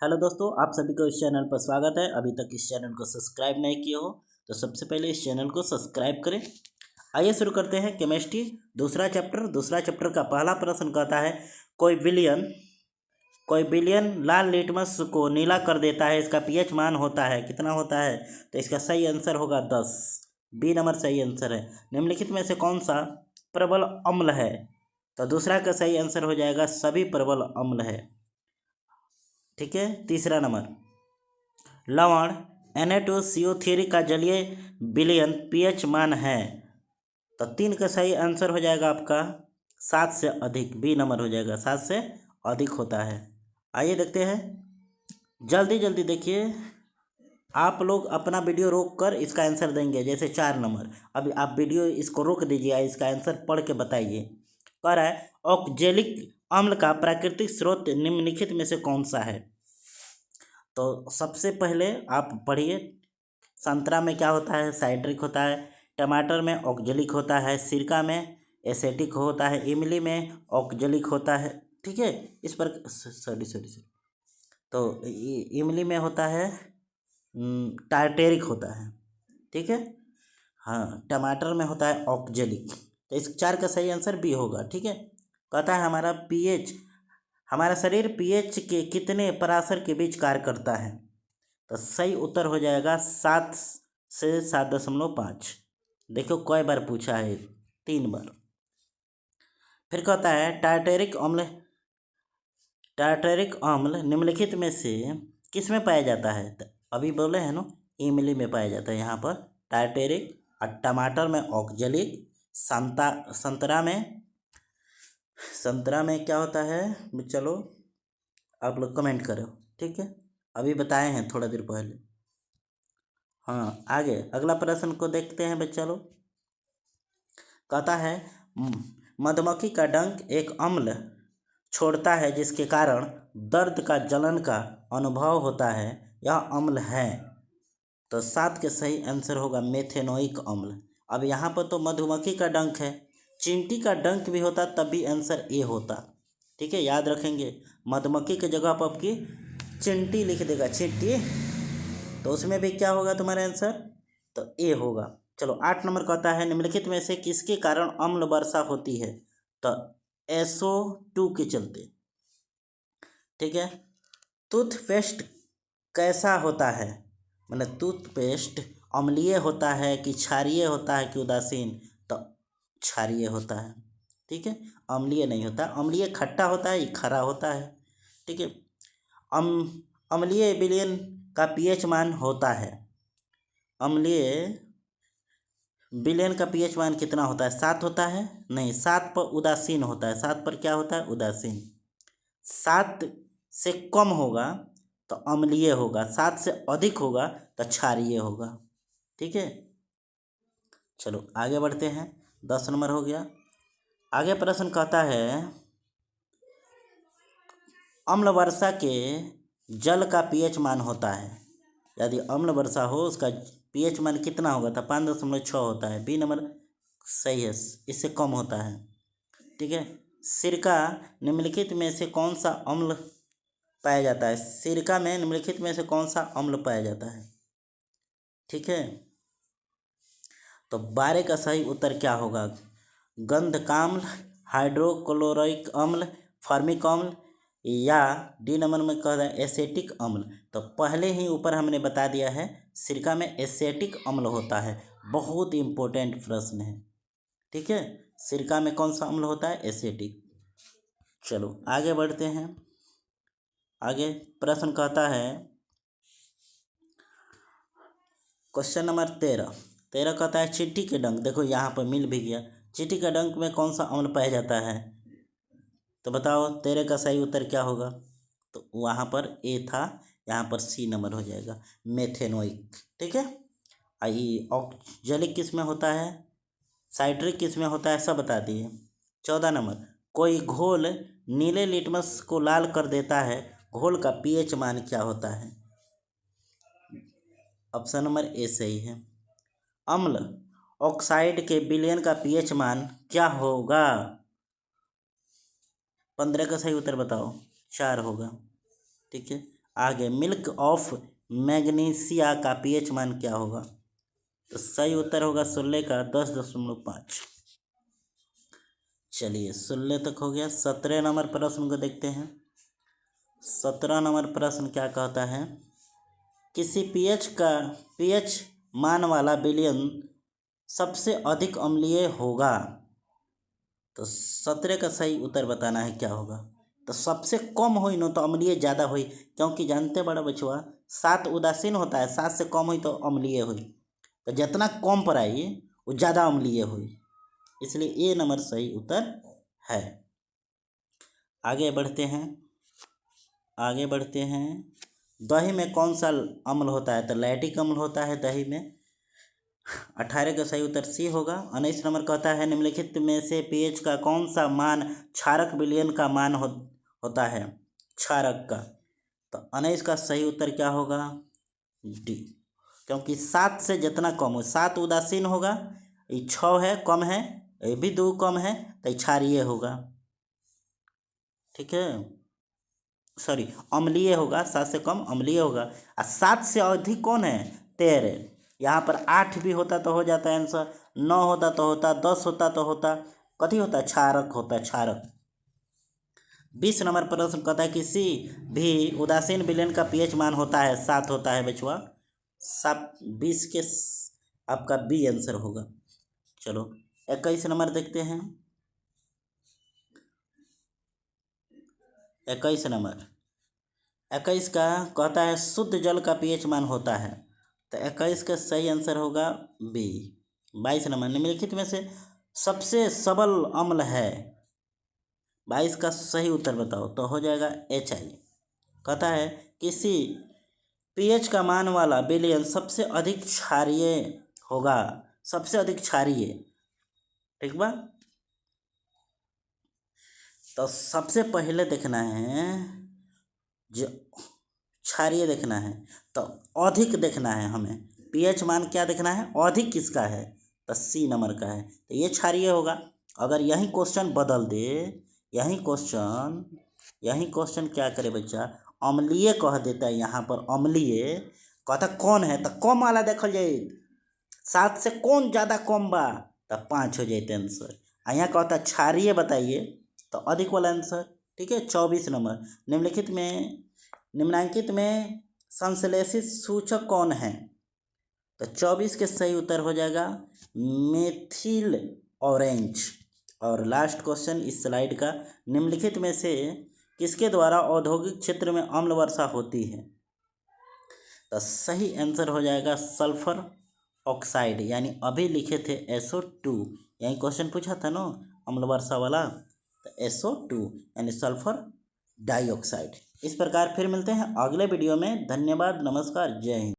Hello दोस्तों, आप सभी को इस चैनल पर स्वागत है। अभी तक इस चैनल को सब्सक्राइब नहीं किए हो तो सबसे पहले इस चैनल को सब्सक्राइब करें। आइए शुरू करते हैं केमिस्ट्री दूसरा चैप्टर का पहला प्रश्न कहता है कोई बिलियन लाल लिटमस को नीला कर देता है, इसका पीएच मान होता है कितना होता है? तो इसका सही आंसर होगा 10। बी नंबर सही आंसर है। निम्नलिखित में से कौन सा प्रबल अम्ल है? तो दूसरा का सही आंसर हो जाएगा सभी प्रबल अम्ल है। ठीक है, तीसरा नंबर लवण Na2CO3 का जलीय विलयन पीएच मान है। तो 3 का सही आंसर हो जाएगा आपका 7 से अधिक। बी नंबर हो जाएगा 7 से अधिक होता है। आइए देखते हैं, जल्दी जल्दी देखिए। आप लोग अपना वीडियो रोक कर इसका आंसर देंगे। जैसे 4 नंबर, अभी आप वीडियो इसको रोक दीजिए, इसका आंसर पढ़ के बताइए। कह रहा है ऑक्जेलिक अम्ल का प्राकृतिक स्रोत निम्नलिखित में से कौन सा है? तो सबसे पहले आप पढ़िए, संतरा में क्या होता है? साइट्रिक होता है। टमाटर में ऑक्जेलिक होता है। सिरका में एसेटिक होता है। इमली में ऑक्जेलिक होता है। ठीक है, इस पर सॉरी तो इमली में होता है टार्टेरिक होता है। ठीक है, हाँ, टमाटर में होता है ऑक्जेलिक। तो इस 4 का सही आंसर बी होगा। ठीक है, कहता है हमारा शरीर पीएच के कितने पराशर के बीच कार्य करता है? तो सही उत्तर हो जाएगा 7 से 7.5। देखो कई बार पूछा है, 3 बार। फिर कहता है टार्टेरिक अम्ल निम्नलिखित में से किस में पाया जाता है? तो अभी बोले हैं ना, इमली में पाया जाता है। यहाँ पर टार्टेरिक, और टमाटर में ऑक्जेलिक, संतरा में क्या होता है? चलो आप लोग कमेंट करो। ठीक है, अभी बताए हैं थोड़ा देर पहले। हाँ, आगे अगला प्रश्न को देखते हैं बच्चा लोग। कहता है मधुमक्खी का डंक एक अम्ल छोड़ता है जिसके कारण दर्द का जलन का अनुभव होता है, यह अम्ल है। तो 7 के सही आंसर होगा मेथेनोइक अम्ल। अब यहाँ पर तो मधुमक्खी का डंक है, चींटी का डंक भी होता तब भी आंसर ए होता। ठीक है, याद रखेंगे, मधुमक्खी की जगह पर आपकी चींटी लिख देगा, चींटी, तो उसमें भी क्या होगा तुम्हारा आंसर? तो ए होगा। चलो 8 नंबर कहता है निम्नलिखित में से किसके कारण अम्ल वर्षा होती है? तो SO2 के चलते। ठीक है, टूथपेस्ट कैसा होता है? मतलब टूथपेस्ट अम्लीय होता है कि क्षारीय होता है कि उदासीन? तो क्षारीय होता है। ठीक है, अम्लीय नहीं होता। अम्लीय खट्टा होता है, ये खरा होता है। ठीक है, अम्लीय विलयन का पीएच मान होता है, अम्लीय विलयन का पीएच मान कितना होता है? 7 होता है? नहीं, 7 पर उदासीन होता है। 7 पर क्या होता है? उदासीन। 7 से कम होगा तो अम्लीय होगा, 7 से अधिक होगा तो क्षारीय होगा। ठीक है, चलो आगे बढ़ते हैं। 10 नंबर हो गया। आगे प्रश्न कहता है अम्ल वर्षा के जल का पीएच मान होता है। यदि अम्ल वर्षा हो उसका पीएच मान कितना होगा? तो 5.6 होता है। बी नंबर सही है, इससे कम होता है। ठीक है, सिरका निम्नलिखित में से कौन सा अम्ल पाया जाता है? सिरका में निम्नलिखित में से कौन सा अम्ल पाया जाता है? ठीक है, तो 12 का सही उत्तर क्या होगा? गंधकाम्ल, हाइड्रोक्लोरिक अम्ल, फॉर्मिक अम्ल, या डी नंबर में कह रहा है एसेटिक अम्ल। तो पहले ही ऊपर हमने बता दिया है, सिरका में एसेटिक अम्ल होता है। बहुत इंपॉर्टेंट प्रश्न है। ठीक है, सिरका में कौन सा अम्ल होता है? एसेटिक। चलो आगे बढ़ते हैं। आगे प्रश्न कहता है क्वेश्चन नंबर 13 कहता है चींटी के डंक, देखो यहाँ पर मिल भी गया। चींटी के डंक में कौन सा अम्ल पाया जाता है? तो बताओ 13 का सही उत्तर क्या होगा? तो वहाँ पर ए था, यहाँ पर सी नंबर हो जाएगा, मेथेनोइक। ठीक है, आई ऑक्जेलिक किस में होता है? साइट्रिक किस में होता है? सब बता दिए। 14 नंबर, कोई घोल नीले लिटमस को लाल कर देता है, घोल का पीएच मान क्या होता है? ऑप्शन नंबर ए सही है। अम्ल ऑक्साइड के विलयन का पीएच मान क्या होगा? 15 का सही उत्तर बताओ। 4 होगा। ठीक है, आगे मिल्क ऑफ मैग्नीशिया का पीएच मान क्या होगा? तो सही उत्तर होगा 16 का 10.5। चलिए 16 तक हो गया। 17 नंबर प्रश्न को देखते हैं। 17 नंबर प्रश्न क्या कहता है? किसी पीएच मान वाला विलयन सबसे अधिक अम्लीय होगा। तो 17 का सही उत्तर बताना है क्या होगा। तो सबसे कम हुई न तो अम्लीय ज़्यादा हुई, क्योंकि जानते बड़ा बचवा 7 उदासीन होता है, 7 से कम हुई तो अम्लीय हुई, तो जितना कम पर आई वो ज़्यादा अम्लीय हुई, इसलिए ए नंबर सही उत्तर है। आगे बढ़ते हैं। दही में कौन सा अम्ल होता है? तो लैक्टिक अम्ल होता है दही में। 18 का सही उत्तर सी होगा। 19 नंबर कहता है निम्नलिखित में से पीएच का कौन सा मान क्षारक विलयन का मान होता है? क्षारक का। तो 19 का सही उत्तर क्या होगा? डी, क्योंकि 7 से जितना कम हो, 7 उदासीन होगा, ये 6 है कम है, ये भी 2 कम है, तो ये क्षारीय होगा। ठीक है, सॉरी अम्लीय होगा, 7 से कम अम्लीय होगा। और 7 से अधिक कौन है? 13। यहाँ पर 8 भी होता तो हो जाता आंसर, 9 होता तो होता, 10 होता तो होता, कथी होता? क्षारक होता, क्षारक। 20 नंबर प्रश्न कहता है किसी भी उदासीन विलयन का पीएच मान होता है 7 होता है बचवा। 20 के आपका बी आंसर होगा। चलो 21 नंबर देखते हैं। 21 नंबर 21 का कहता है शुद्ध जल का पीएच मान होता है। तो 21 का सही आंसर होगा बी। 22 नंबर निम्नलिखित में से सबसे सबल अम्ल है। 22 का सही उत्तर बताओ, तो हो जाएगा HI। कहता है किसी पीएच का मान वाला विलयन सबसे अधिक क्षारीय होगा, सबसे अधिक क्षारीय। ठीक बा, तो सबसे पहले देखना है जो क्षारीय देखना है, तो अधिक देखना है हमें। पीएच मान क्या देखना है? अधिक किसका है? तो सी नंबर का है, तो ये क्षारीय होगा। अगर यही क्वेश्चन बदल दे, यही क्वेश्चन क्या करे बच्चा? अम्लीय कह देता है। यहाँ पर अम्लीय कहता कौन है, तो कम वाला देखल जाए, 7 से कौन ज़्यादा कम बा, तो 5 हो जाते आंसर। यहाँ कहता क्षारीय बताइए, तो अधिक वाला आंसर। ठीक है। 24 नंबर निम्नांकित में संश्लेषित सूचक कौन है? तो 24 के सही उत्तर हो जाएगा मेथिल ऑरेंज। और लास्ट क्वेश्चन इस स्लाइड का, निम्नलिखित में से किसके द्वारा औद्योगिक क्षेत्र में अम्ल वर्षा होती है? तो सही आंसर हो जाएगा सल्फर ऑक्साइड, यानी अभी लिखे थे SO2, यही क्वेश्चन पूछा था ना अम्ल वर्षा वाला, तो SO2 यानी सल्फर डाइऑक्साइड। इस प्रकार फिर मिलते हैं अगले वीडियो में। धन्यवाद, नमस्कार, जय हिंद।